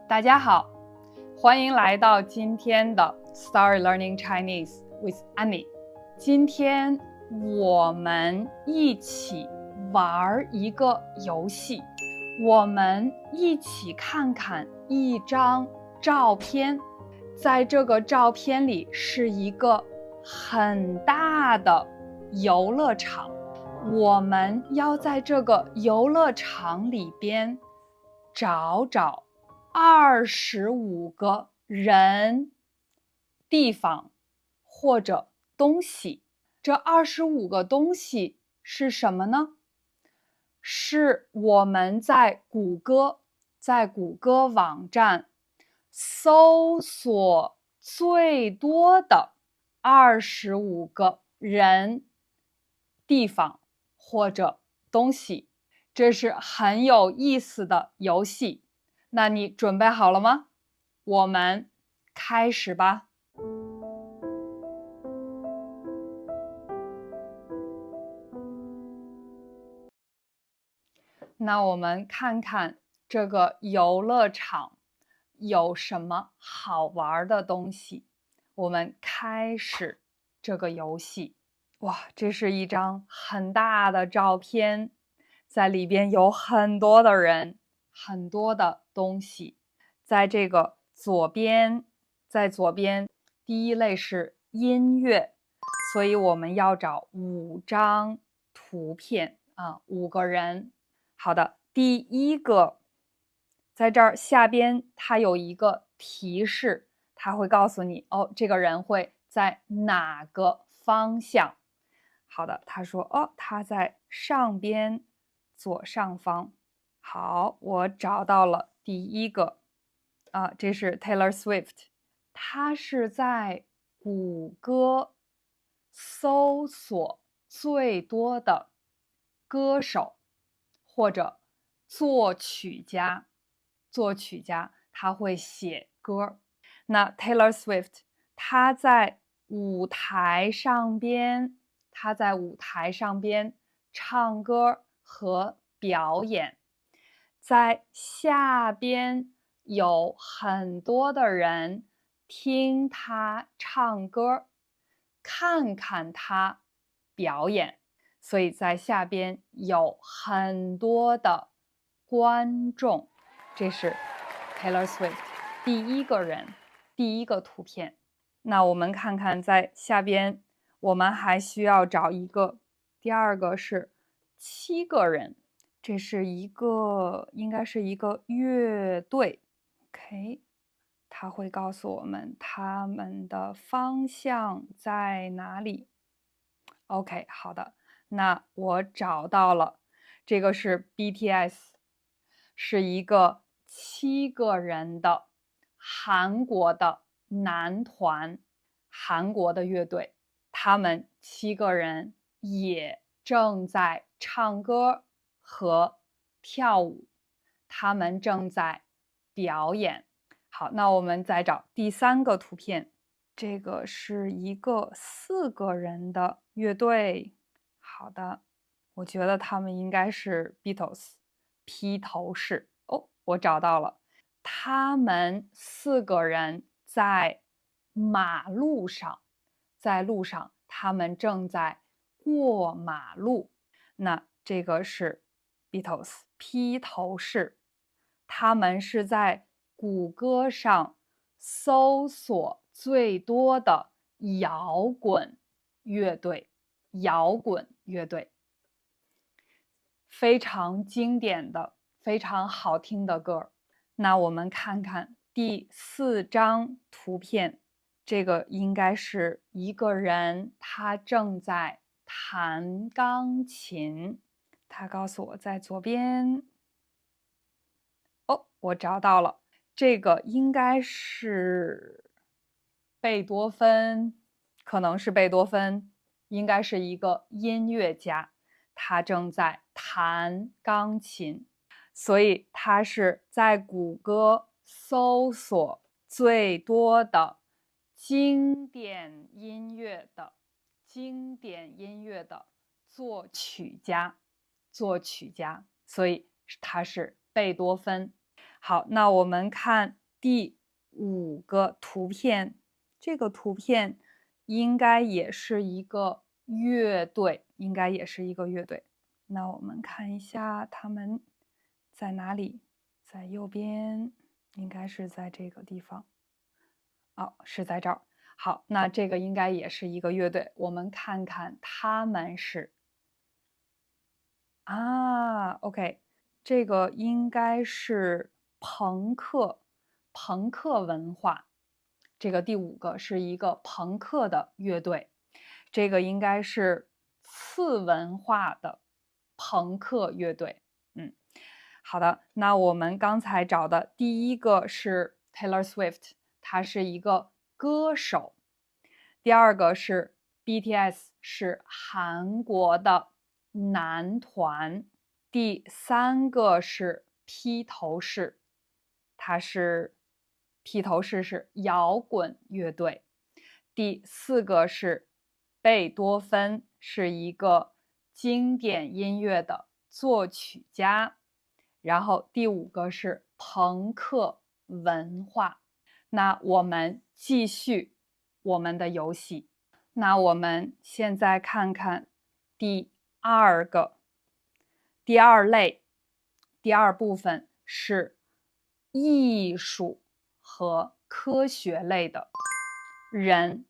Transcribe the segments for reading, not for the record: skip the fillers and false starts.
大家好，欢迎来到今天的 Start Learning Chinese with Annie。今天我们一起玩一个游戏，我们一起看看一张照片。在这个照片里是一个很大的游乐场，我们要在这个游乐场里边找25个人、地方或者东西。这25个东西是什么呢？是我们在谷歌网站搜索最多的25个人、地方或者东西。这是很有意思的游戏。那你准备好了吗？我们开始吧。那我们看看这个游乐场有什么好玩的东西。我们开始这个游戏。哇，这是一张很大的照片，在里边有很多的人，很多的东西。在这个左边，第一类是音乐，所以我们要找5张图片啊，5个人。好的，第一个，在这儿下边它有一个提示，它会告诉你哦，这个人会在哪个方向。好的，他说哦，他在上边左上方。好，我找到了第一个啊，这是 Taylor Swift， 他是在谷歌搜索最多的歌手或者作曲家。作曲家他会写歌。那 Taylor Swift 他在舞台上边唱歌和表演。在下边有很多的人听他唱歌，看看他表演，所以在下边有很多的观众。这是 Taylor Swift 第一个人，第一个图片。那我们看看在下边，我们还需要找一个，第二个是7个人。这是应该是一个乐队。OK， 它会告诉我们他们的方向在哪里。OK， 好的，那我找到了，这个是 BTS， 是一个7个人的韩国的男团，韩国的乐队，他们7个人也正在唱歌和跳舞，他们正在表演。好，那我们再找第3个图片。这个是一个4个人的乐队。好的，我觉得他们应该是 Beatles， 披头士。哦，我找到了，他们4个人在马路上，他们正在过马路。那这个是 Beatles， 披头士，他们是在谷歌上搜索最多的摇滚乐队，非常经典的、非常好听的歌。那我们看看第4张图片，这个应该是一个人，他正在弹钢琴。他告诉我在左边。哦，我找到了，这个应该是贝多芬，可能是贝多芬，应该是一个音乐家，他正在弹钢琴，所以他是在谷歌搜索最多的经典音乐的作曲家，所以他是贝多芬。好，那我们看第5个图片，这个图片应该也是一个乐队，应该也是一个乐队。那我们看一下他们在哪里，在右边，应该是在这个地方。哦，是在这儿。好，那这个应该也是一个乐队，我们看看他们是。OK，这个应该是朋克文化。这个第5个是一个朋克的乐队，这个应该是次文化的朋克乐队。好的，那我们刚才找的第1个是 Taylor Swift， 他是一个歌手。第2个是 BTS， 是韩国的男团。第3个是披头士，披头士是摇滚乐队。第4个是贝多芬，是一个经典音乐的作曲家。然后第5个是朋克文化。那我们继续我们的游戏。那我们现在看看第2个，第2类，第2部分是艺术和科学类的人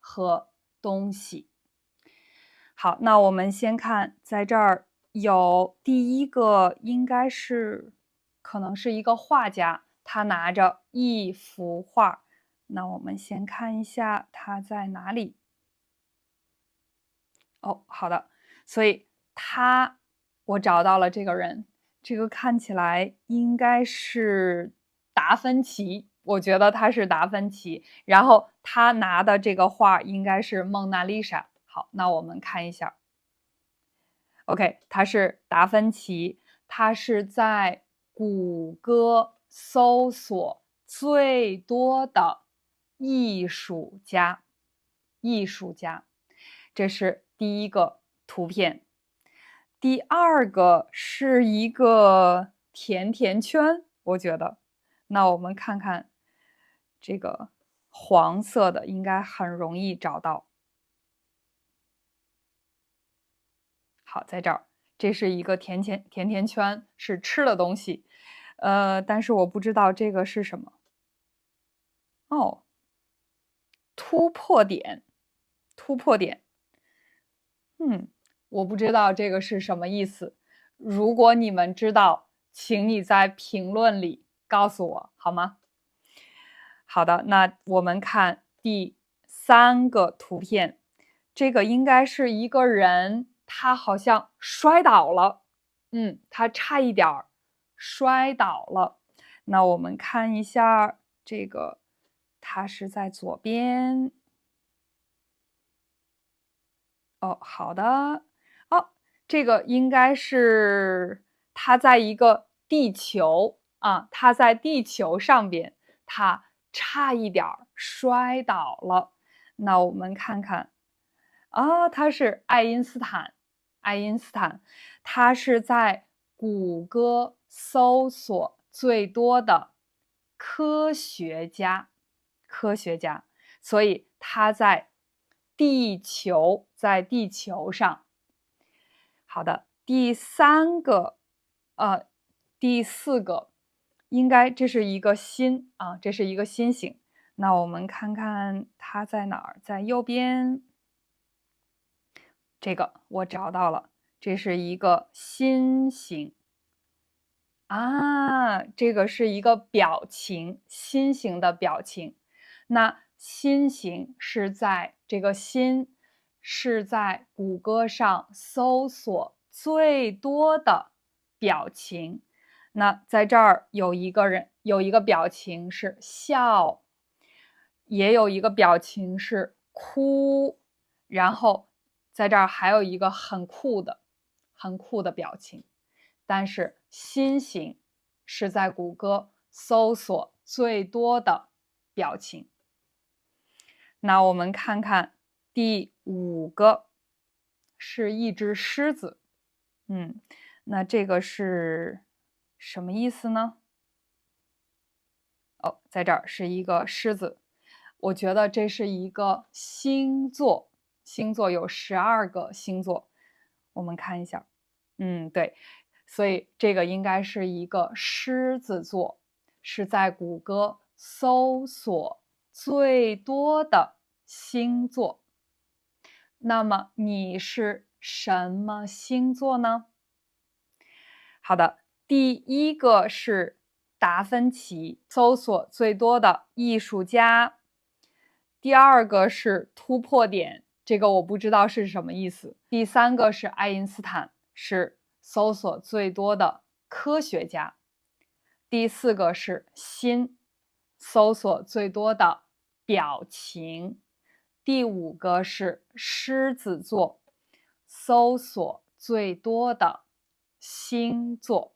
和东西。好，那我们先看，在这儿有第1个，应该是可能是一个画家，他拿着一幅画。那我们先看一下他在哪里。哦，好的，所以我找到了这个人，这个看起来应该是达芬奇，我觉得他是达芬奇，然后他拿的这个画应该是蒙娜丽莎。好，那我们看一下。OK， 他是达芬奇，他是在谷歌搜索最多的艺术家。这是第1个图片。第2个是一个甜甜圈，我觉得。那我们看看这个黄色的，应该很容易找到。好，在这儿，这是一个甜甜圈，是吃的东西。但是我不知道这个是什么。哦，突破点。我不知道这个是什么意思。如果你们知道，请你在评论里告诉我，好吗？好的，那我们看第3个图片，这个应该是一个人，他好像摔倒了。他差一点儿摔倒了。那我们看一下这个，他是在左边。哦，好的。哦，这个应该是他在一个地球啊，他在地球上边，他差一点儿摔倒了。那我们看看，他是爱因斯坦。他是在谷歌搜索最多的科学家。所以他在地球上。好的，第4个，应该这是一个星啊，这是一个星星。那我们看看它在哪儿，在右边。这个我找到了，这是一个心形。这个是一个表情，心形的表情。那心形是在这个心是在谷歌上搜索最多的表情。那在这儿有一个表情是笑，也有一个表情是哭，然后在这儿还有一个很酷的表情。但是心形是在谷歌搜索最多的表情。那我们看看第5个，是一只狮子。那这个是什么意思呢？哦，在这儿是一个狮子。我觉得这是一个星座，星座有12个星座。我们看一下，对，所以这个应该是一个狮子座，是在谷歌搜索最多的星座。那么你是什么星座呢？好的，第一个是达芬奇，搜索最多的艺术家。第二个是突破点，这个我不知道是什么意思。第三个是爱因斯坦，是搜索最多的科学家。第四个是心，搜索最多的表情。第五个是狮子座，搜索最多的星座。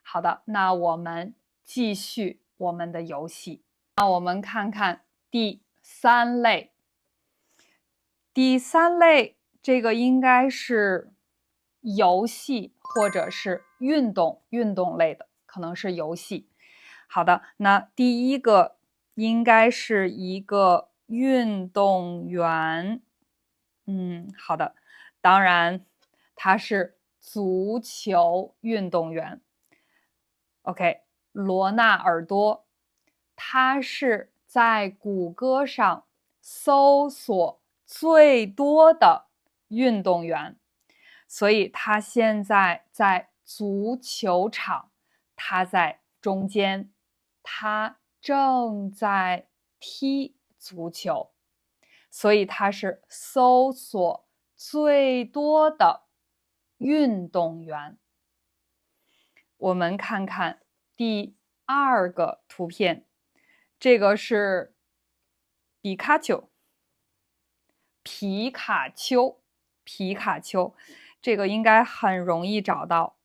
好的，那我们继续我们的游戏。那我们看看第三类。第三类这个应该是游戏或者是运动类的，可能是游戏。好的，那第一个应该是一个运动员。好的，当然他是足球运动员。OK，罗纳尔多，他是在谷歌上搜索最多的运动员，所以他现在在足球场，他在中间，他正在踢足球，所以他是搜索最多的运动员。我们看看第二个图片，这个是皮卡丘，皮卡丘，这个应该很容易找到，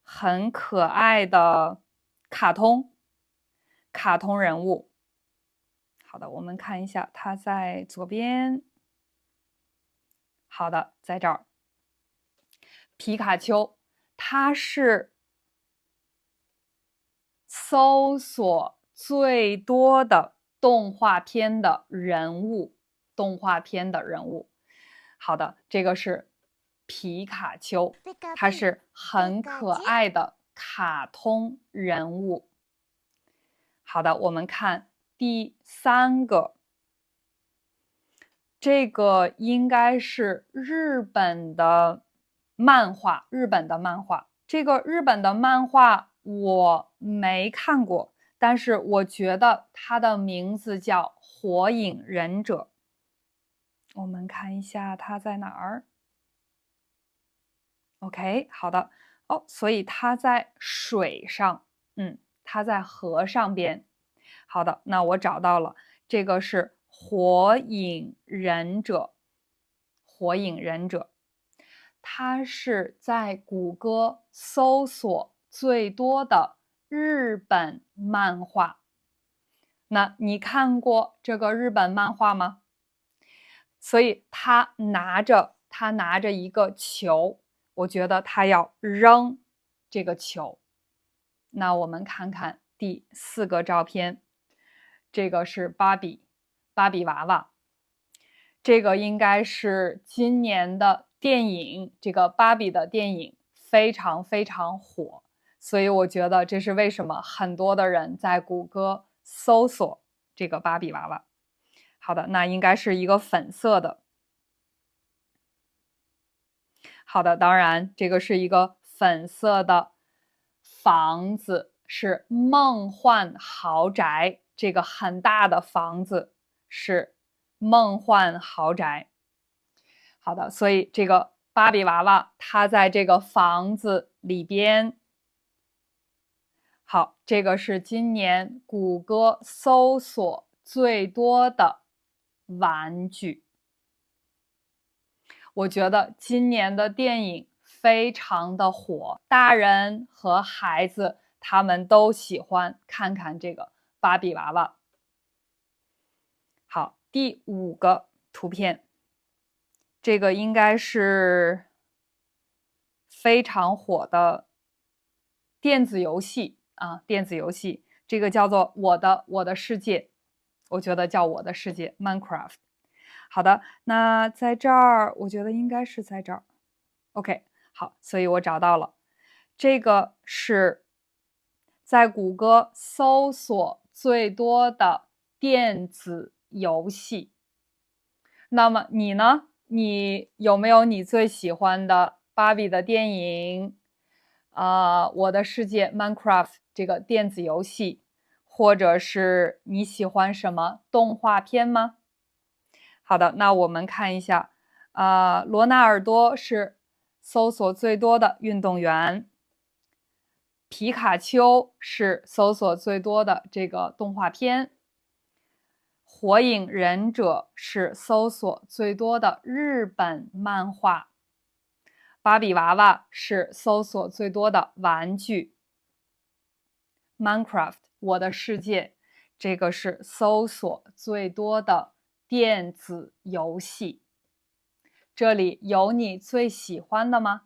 很可爱的卡通人物。好的，我们看一下，它在左边。好的，在这儿，皮卡丘，它是搜索最多的动画片的人物。好的，这个是皮卡丘，它是很可爱的卡通人物。好的，我们看第三个，这个应该是日本的漫画。这个日本的漫画我没看过，但是我觉得它的名字叫《火影忍者》。我们看一下它在哪儿。OK， 好的。所以它在水上，它在河上边。好的，那我找到了，这个是火影忍者。它是在谷歌搜索最多的日本漫画。那你看过这个日本漫画吗？所以他拿着一个球，我觉得他要扔这个球。那我们看看第四个照片，这个是芭比娃娃。这个应该是今年的电影，这个芭比的电影非常非常火，所以我觉得这是为什么很多的人在谷歌搜索这个芭比娃娃。好的，那应该是一个粉色的。好的，当然这个是一个粉色的房子，是梦幻豪宅。这个很大的房子是梦幻豪宅。好的，所以这个芭比娃娃它在这个房子里边。好，这个是今年谷歌搜索最多的玩具。我觉得今年的电影非常的火，大人和孩子他们都喜欢看看这个芭比娃娃。好，第五个图片，这个应该是非常火的电子游戏啊，电子游戏，这个叫做我的世界，我觉得叫我的世界 Minecraft。好的，那在这儿，我觉得应该是在这儿。OK，好，所以我找到了，这个是在谷歌搜索最多的电子游戏。那么你呢？你有没有你最喜欢的芭比的电影？我的世界 Minecraft 这个电子游戏，或者是你喜欢什么动画片吗？好的，那我们看一下，罗纳尔多是搜索最多的运动员，皮卡丘是搜索最多的这个动画片，火影忍者是搜索最多的日本漫画，芭比娃娃是搜索最多的玩具，Minecraft 我的世界这个是搜索最多的电子游戏。这里有你最喜欢的吗？